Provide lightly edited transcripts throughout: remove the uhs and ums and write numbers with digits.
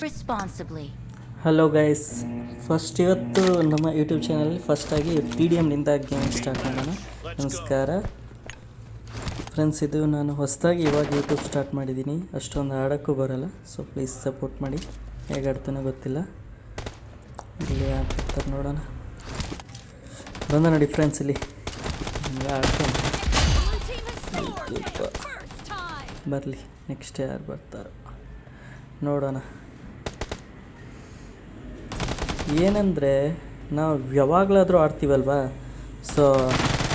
responsibly. Hello guys, first ಇವತ್ತು ನಮ್ಮ YouTube ಚಾನಲಲ್ಲಿ ಫಸ್ಟಾಗಿ PDMನಿಂದ ಗೇಮ್ ಸ್ಟಾರ್ಟ್ ಮಾಡೋಣ. ನಮಸ್ಕಾರ ಫ್ರೆಂಡ್ಸ್, ಇದು ನಾನು ಹೊಸದಾಗಿ ಇವಾಗ ಯೂಟ್ಯೂಬ್ ಸ್ಟಾರ್ಟ್ ಮಾಡಿದ್ದೀನಿ. ಅಷ್ಟೊಂದು ಆಡೋಕ್ಕೂ ಬರೋಲ್ಲ, ಸೊ ಪ್ಲೀಸ್ ಸಪೋರ್ಟ್ ಮಾಡಿ. ಹೇಗೆ ಆಡ್ತಾನೋ ಗೊತ್ತಿಲ್ಲ, ಇಲ್ಲಿ ಆಡ್ತಾರೆ ನೋಡೋಣ. ಬಂದ ನೋಡಿ ಫ್ರೆಂಡ್ಸ್, ಇಲ್ಲಿ ಆಡ್ಕೊಂಡು ಬರಲಿ. ನೆಕ್ಸ್ಟ್ ಯಾರು ಬರ್ತಾರೋ ನೋಡೋಣ. ಏನಂದರೆ ನಾವು ಯಾವಾಗಲಾದರೂ ಆಡ್ತೀವಲ್ವಾ, ಸೊ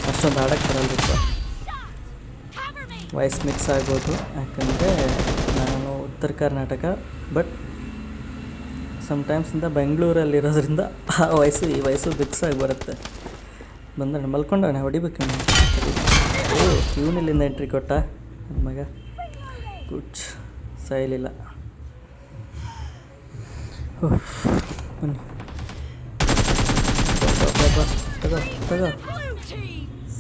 ಅಷ್ಟೊಂದು ಆಡೋಕ್ಕೆ ಬರಲ್ಲ. ವಾಯ್ಸ್ ಮಿಕ್ಸ್ ಆಗ್ಬೋದು, ಯಾಕಂದರೆ ನಾನು ಉತ್ತರ ಕರ್ನಾಟಕ, ಬಟ್ ಸಮ್ಟೈಮ್ಸಿಂದ ಬೆಂಗಳೂರಲ್ಲಿರೋದ್ರಿಂದ ಆ ವಯಸ್ಸು ಈ ವಯಸ್ಸು ಮಿಕ್ಸ್ ಆಗಿ ಬರುತ್ತೆ. ಬಂದ ಮಲ್ಕೊಂಡವನೆ, ಹೊಡಿಬೇಕು. ಇವನಿಲ್ಲಿಂದ ಎಂಟ್ರಿ ಕೊಟ್ಟ ನನ್ನ ಮಗ. ಗುಡ್, ಸಾಯಲಿಲ್ಲ. ಬನ್ನಿ, ತಗೋ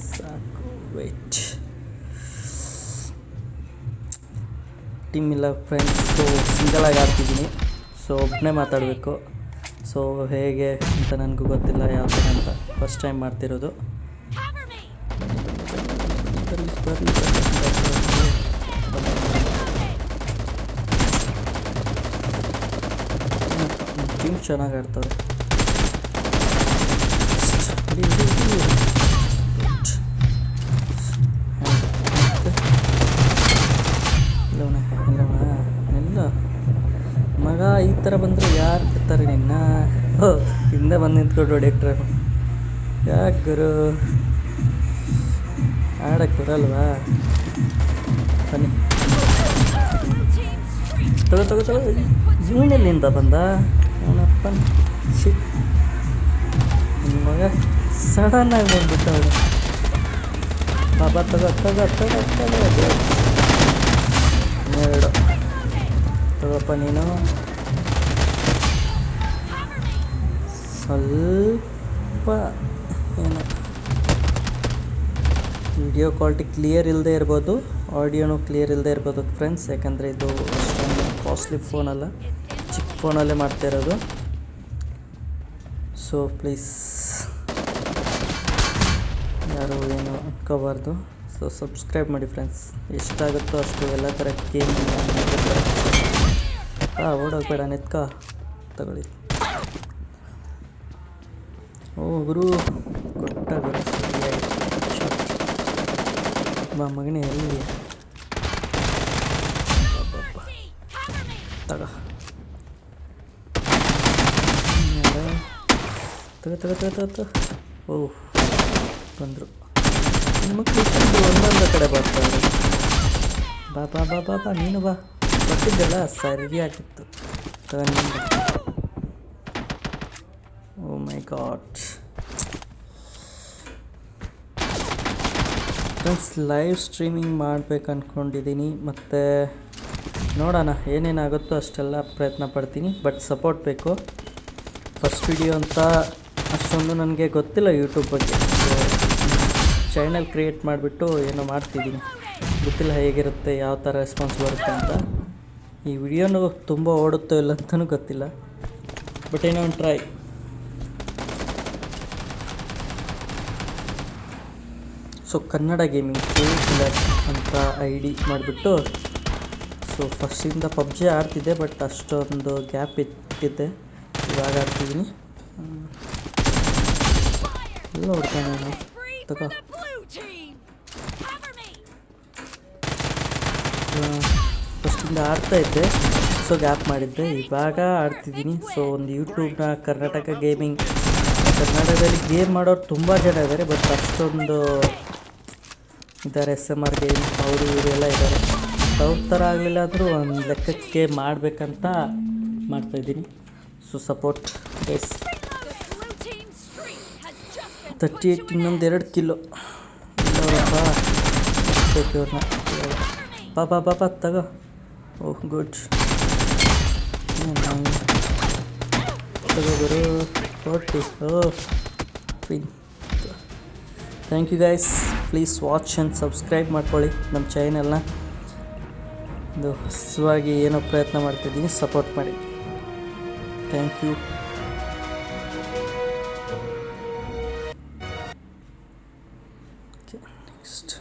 ಸಾಕು. ವೆಯ್ಟ್, ಟೀಮ್ ಇಲ್ಲ ಫ್ರೆಂಡ್ಸ್. ಸೊ ಸಿಂಗಲಾಗಿ ಆಡ್ತಿದ್ದೀನಿ, ಸೊ ಒಬ್ಬನೇ ಮಾತಾಡಬೇಕು. ಸೊ ಹೇಗೆ ಅಂತ ನನಗೂ ಗೊತ್ತಿಲ್ಲ ಯಾವ ಥರ ಅಂತ, ಫಸ್ಟ್ ಟೈಮ್ ಮಾಡ್ತಿರೋದು. ಟೀಮ್ ಚೆನ್ನಾಗಿ ಆಡ್ತಾರೆ. ಎಲ್ಲ ಮಗ ಈ ಥರ ಬಂದರೆ ಯಾರು ಬಿಡ್ತಾರೆ ನಿನ್ನ? ಹಿಂದೆ ಬಂದು ನಿಂತ್ಕೊಂಡು ಹೊಡಿಯಕ್ಟ್ರೆ ಯಾಕೆ ಗುರು? ಆಡಕ್ಕೆ ಬರಲ್ವಾ? ಬನ್ನಿ, ತಗೋ. ಇವನೆಲ್ಲಿಂದ ಬಂದ ಅವನಪ್ಪ? ಶಿಟ್, ನಿಮ್ಮ ಮಗ ಸಡನ್ನಾಗಿ ಬಂದ್ಬಿಟ್ಟು ಅವನು. ಬಾಬಾ ತಗೋ. ಎರಡು ತಗೋಪ್ಪ ನೀನು. ಸ್ವಲ್ಪ ಏನು ವಿಡಿಯೋ ಕ್ವಾಲಿಟಿ ಕ್ಲಿಯರ್ ಇಲ್ಲದೆ ಇರ್ಬೋದು, ಆಡಿಯೋನು ಕ್ಲಿಯರ್ ಇಲ್ಲದೆ ಇರ್ಬೋದು ಫ್ರೆಂಡ್ಸ್, ಯಾಕಂದರೆ ಇದು ಅಷ್ಟೊಂದು ಕಾಸ್ಟ್ಲಿ ಫೋನಲ್ಲ, ಚಿಕ್ಕ ಫೋನಲ್ಲೇ ಮಾಡ್ತಾ ಇರೋದು. ಸೊ ಪ್ಲೀಸ್ ಯಾರು ಏನು ಅನ್ಕೋಬಾರ್ದು. ಸೊ ಸಬ್ಸ್ಕ್ರೈಬ್ ಮಾಡಿ ಫ್ರೆಂಡ್ಸ್, ಎಷ್ಟಾಗುತ್ತೋ ಅಷ್ಟು ಎಲ್ಲ ಥರ ಗೇಮ್. ಓಡೋಗ್ಬೇಡ, ನೆತ್ಕ ತಗೊಳ್ಳಿ. ಓ ಗುರು, ಕೊಟ್ಟ ಗುರು. ಬಾ ಮಗನೇ, ಎಲ್ಲಿ ತಗೋ. ಓಹ್, ಬಂದರು ಮಕ್ಕಳು. ಒಂದೊಂದು ಕಡೆ ಬರ್ತಾರೆ. ಬಾ ನೀನು ಬಾ. ಬರ್ತಿದ್ದಲ್ಲ, ಸರಿಯಾಗಿತ್ತು. ಓ ಮೈ ಗಾಡ್ ಫ್ರೆಂಡ್ಸ್, ಲೈವ್ ಸ್ಟ್ರೀಮಿಂಗ್ ಮಾಡಬೇಕು ಅಂದ್ಕೊಂಡಿದ್ದೀನಿ. ಮತ್ತು ನೋಡೋಣ ಏನೇನಾಗುತ್ತೋ ಅಷ್ಟೆಲ್ಲ ಪ್ರಯತ್ನ ಪಡ್ತೀನಿ, ಬಟ್ ಸಪೋರ್ಟ್ ಬೇಕು. ಫಸ್ಟ್ ವಿಡಿಯೋ ಅಂತ ಅಷ್ಟೊಂದು ನನಗೆ ಗೊತ್ತಿಲ್ಲ ಯೂಟ್ಯೂಬ್ ಬಗ್ಗೆ. ಚಾನಲ್ ಕ್ರಿಯೇಟ್ ಮಾಡಿಬಿಟ್ಟು ಏನೋ ಮಾಡ್ತಿದ್ದೀನಿ, ಗೊತ್ತಿಲ್ಲ ಹೇಗಿರುತ್ತೆ, ಯಾವ ಥರ ರೆಸ್ಪಾನ್ಸ್ ಬರುತ್ತೆ ಅಂತ. ಈ ವಿಡಿಯೋನು ತುಂಬ ಓಡುತ್ತೋ ಇಲ್ಲ ಅಂತಲೂ ಗೊತ್ತಿಲ್ಲ, ಬಟ್ ಏನೋ ಒಂದು try. So Kannada gaming killer ಅಂತ ID ಮಾಡಿಬಿಟ್ಟು, ಸೊ ಫಸ್ಟಿಂದ PUBG ಆಡ್ತಿದ್ದೆ, ಬಟ್ ಅಷ್ಟೊಂದು ಗ್ಯಾಪ್ ಇಟ್ಟಿದ್ದೆ. ಇವಾಗ ಆಡ್ತಿದ್ದೀನಿ. ಎಲ್ಲ ಹೊಡ್ತಾನೆ ನಾನು. ತಗೋ. ಫಸ್ಟಿಂದ ಆಡ್ತಾಯಿದ್ದೆ, ಸೊ ಗ್ಯಾಪ್ ಮಾಡಿದ್ದೆ. ಇವಾಗ ಆಡ್ತಿದ್ದೀನಿ. ಸೊ ಒಂದು ಯೂಟ್ಯೂಬ್ನ ಕರ್ನಾಟಕ ಗೇಮಿಂಗ್, ಕನ್ನಡದಲ್ಲಿ ಗೇಮ್ ಮಾಡೋರು ತುಂಬ ಜನ ಇದ್ದಾರೆ, ಬಟ್ ಅಷ್ಟೊಂದು ಇದ್ದಾರೆ. SMR ಗೇಮ್ ಅವರು ಇವರೆಲ್ಲ ಇದ್ದಾರೆ. ಅವ್ರ ಥರ ಆಗಲಿಲ್ಲ ಅಂದರೂ ಒಂದು ಲೆಕ್ಕಕ್ಕೆ ಮಾಡಬೇಕಂತ ಮಾಡ್ತಾಯಿದ್ದೀನಿ. So support S. 38, ಇನ್ನೊಂದು 2 ಕಿಲೋ. ಇವ್ರನ್ನ ಪಾಪ ತಗೋ. ಓಹ್ ಗುಡ್, ತಗೋ ಗುರು. 40. Oh fine. Thank you guys, please watch and subscribe ಮಾಡ್ಕೊಳ್ಳಿ ನಮ್ಮ ಚಾನಲ್ನ. ಇದು ಹೊಸವಾಗಿ ಏನೋ ಪ್ರಯತ್ನ ಮಾಡ್ತಿದ್ದೀನಿ, ಸಪೋರ್ಟ್ ಮಾಡಿ. Thank you. Okay, next